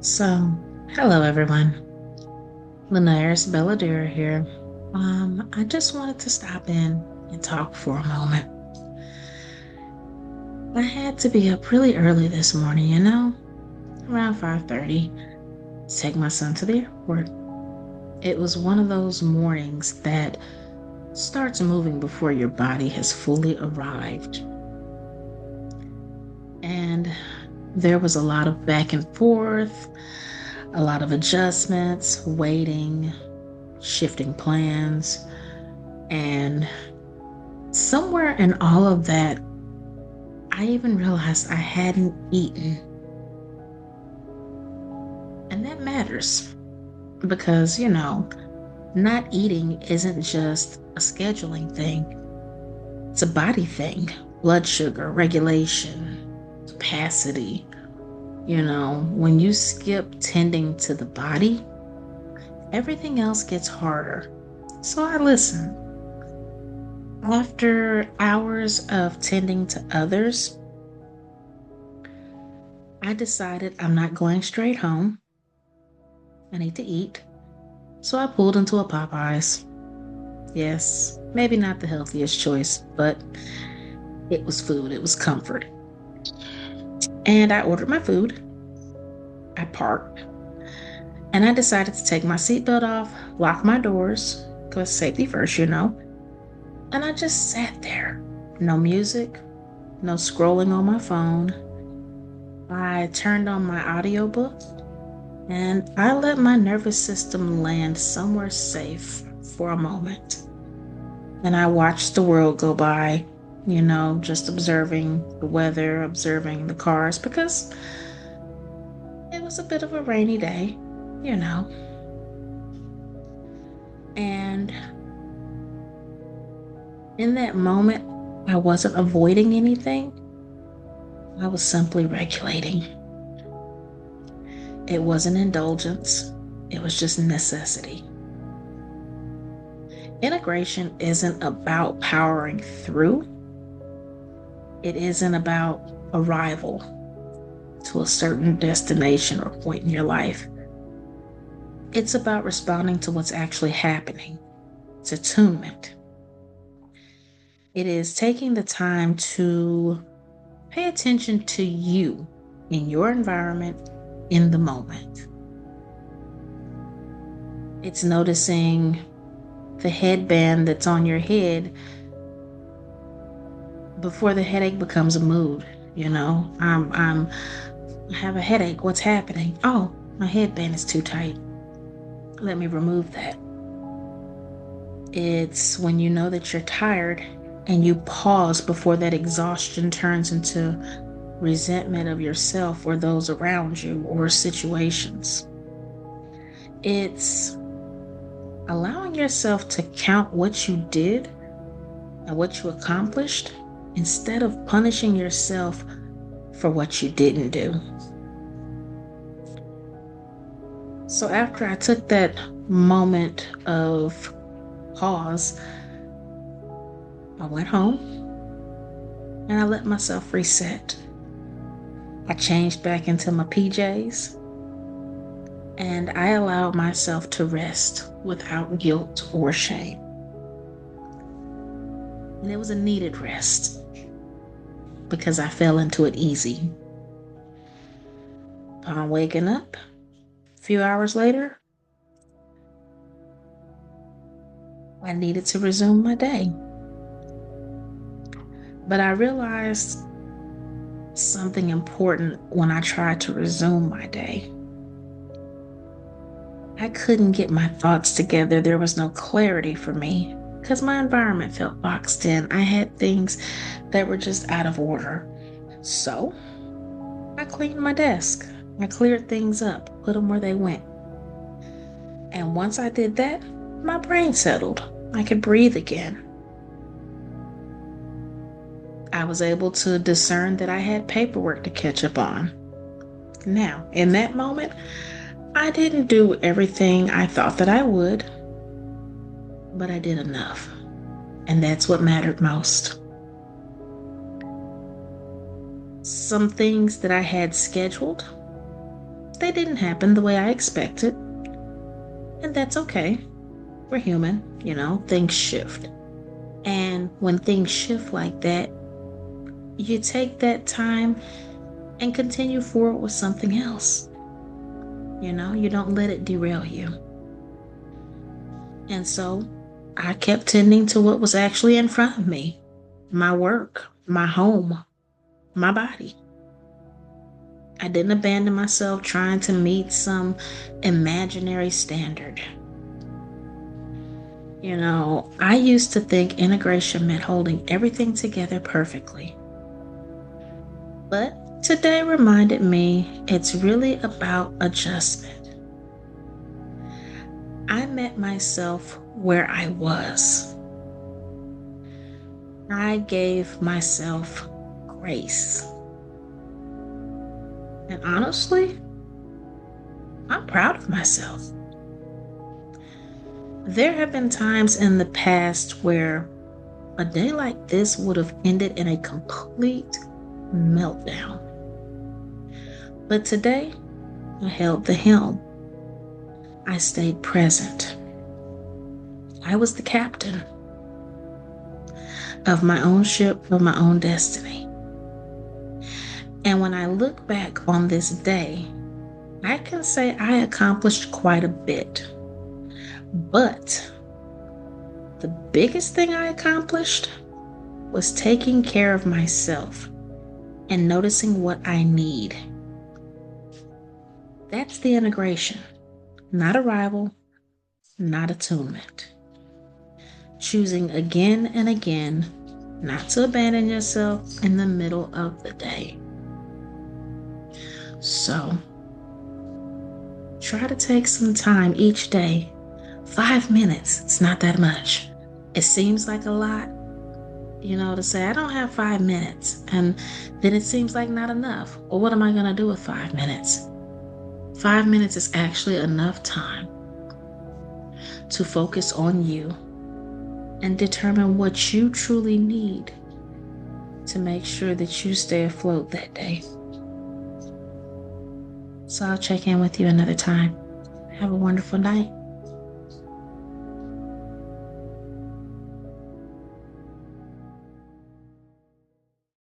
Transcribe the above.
So, hello everyone. Linares Belladera here. I just wanted to stop in and talk for a moment. I had to be up really early this morning, around 5:30, to take my son to the airport. It was one of those mornings that starts moving before your body has fully arrived. And there was a lot of back and forth, a lot of adjustments, waiting, shifting plans, and somewhere in all of that, I even realized I hadn't eaten. And that matters because, not eating isn't just a scheduling thing, it's a body thing. Blood sugar, regulation, capacity. When you skip tending to the body, everything else gets harder. So I listen. After hours of tending to others, I decided I'm not going straight home. I need to eat. So I pulled into a Popeyes. Yes, maybe not the healthiest choice, but it was food, it was comfort. And I ordered my food. I parked. And I decided to take my seatbelt off, lock my doors, because safety first. And I just sat there. No music, no scrolling on my phone. I turned on my audiobook and I let my nervous system land somewhere safe for a moment. And I watched the world go by, just observing the weather, observing the cars, because it was a bit of a rainy day, you know. And in that moment, I wasn't avoiding anything, I was simply regulating. It wasn't indulgence, it was just necessity. Integration isn't about powering through, it isn't about arrival to a certain destination or point in your life. It's about responding to what's actually happening. It's attunement. It is taking the time to pay attention to you in your environment in the moment. It's noticing the headband that's on your head before the headache becomes a mood. I have a headache. What's happening? Oh, my headband is too tight. Let me remove that. It's when you know that you're tired and you pause before that exhaustion turns into resentment of yourself or those around you or situations. It's allowing yourself to count what you did and what you accomplished instead of punishing yourself for what you didn't do. So after I took that moment of pause, I went home and I let myself reset. I changed back into my PJs and I allowed myself to rest without guilt or shame. And it was a needed rest because I fell into it easy. Upon waking up, a few hours later, I needed to resume my day. But I realized something important when I tried to resume my day. I couldn't get my thoughts together. There was no clarity for me because my environment felt boxed in. I had things that were just out of order. So I cleaned my desk. I cleared things up, put them where they went. And once I did that, my brain settled. I could breathe again. I was able to discern that I had paperwork to catch up on. Now, in that moment, I didn't do everything I thought that I would, but I did enough. And that's what mattered most. Some things that I had scheduled, they didn't happen the way I expected. And that's okay. We're human, things shift. And when things shift like that, you take that time and continue forward with something else. You don't let it derail you. And so I kept tending to what was actually in front of me: my work, my home, my body. I didn't abandon myself trying to meet some imaginary standard. I used to think integration meant holding everything together perfectly. But today reminded me it's really about adjustment. I met myself where I was. I gave myself grace. And honestly, I'm proud of myself. There have been times in the past where a day like this would have ended in a complete meltdown. But today, I held the helm. I stayed present. I was the captain of my own ship, of my own destiny. And when I look back on this day, I can say I accomplished quite a bit. But the biggest thing I accomplished was taking care of myself and noticing what I need. That's the integration, not arrival, not attunement. Choosing again and again not to abandon yourself in the middle of the day. So, try to take some time each day. 5 minutes, it's not that much. It seems like a lot, to say, I don't have 5 minutes. And then it seems like not enough. Well, what am I going to do with 5 minutes? 5 minutes is actually enough time to focus on you and determine what you truly need to make sure that you stay afloat that day. So I'll check in with you another time. Have a wonderful night.